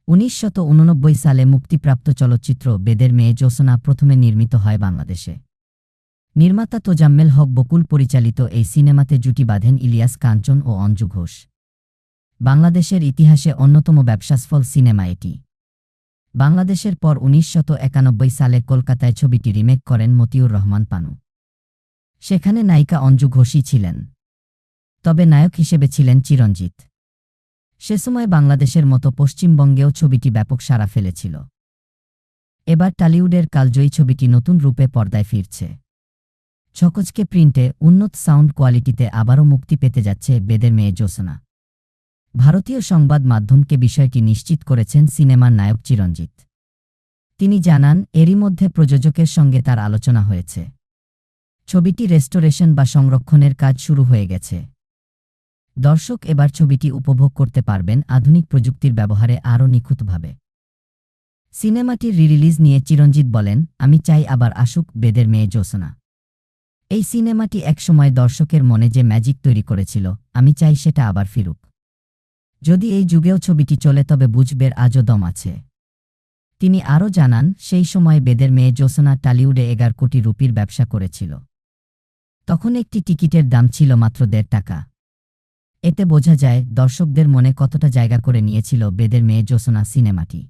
1989 সালে মুক্তিপ্রাপ্ত চলচ্চিত্র বেদের মেয়ে জ্যোৎস্না প্রথমে নির্মিত হয় বাংলাদেশে। নির্মাতা তোজাম্মেল হক বকুল পরিচালিত এই সিনেমাতে জুটি বাঁধেন ইলিয়াস কাঞ্চন ও অঞ্জু ঘোষ। বাংলাদেশের ইতিহাসে অন্যতম ব্যবসাসফল সিনেমা এটি। বাংলাদেশের পর 1991 সালে কলকাতায় ছবিটি রিমেক করেন মতিউর রহমান পানু। সেখানে নায়িকা অঞ্জু ঘোষই ছিলেন, তবে নায়ক হিসেবে ছিলেন চিরঞ্জিত। সে সময় বাংলাদেশের মতো পশ্চিমবঙ্গেও ছবিটি ব্যাপক সাড়া ফেলেছিল। এবার টলিউডের কালজয়ী ছবিটি নতুন রূপে পর্দায় ফিরছে। ছকচকে প্রিন্টে, উন্নত সাউন্ড কোয়ালিটিতে আবারও মুক্তি পেতে যাচ্ছে বেদের মেয়ে জ্যোৎস্না। ভারতীয় সংবাদ মাধ্যমকে বিষয়টি নিশ্চিত করেছেন সিনেমার নায়ক চিরঞ্জিত। তিনি জানান, এরই মধ্যে প্রযোজকের সঙ্গে তার আলোচনা হয়েছে। ছবিটি রেস্টোরেশন বা সংরক্ষণের কাজ শুরু হয়ে গেছে। দর্শক এবার ছবিটি উপভোগ করতে পারবেন আধুনিক প্রযুক্তির ব্যবহারে আরও নিখুঁতভাবে। সিনেমাটির রিলিজ নিয়ে চিরঞ্জিত বলেন, আমি চাই আবার আসুক বেদের মেয়ে জ্যোৎস্না। এই সিনেমাটি একসময় দর্শকের মনে যে ম্যাজিক তৈরি করেছিল, আমি চাই সেটা আবার ফিরুক। যদি এই যুগেও ছবিটি চলে তবে বুঝবের আজও দম আছে। তিনি আরও জানান, সেই সময় বেদের মেয়ে জ্যোৎস্না টলিউডে 11 কোটি রুপির ব্যবসা করেছিল। তখন একটি টিকিটের দাম ছিল মাত্র $1.50। এতে বোঝা যায় দর্শকদের মনে কতটা জায়গা করে নিয়েছিল বেদের মেয়ে জ্যোৎস্না সিনেমাটি।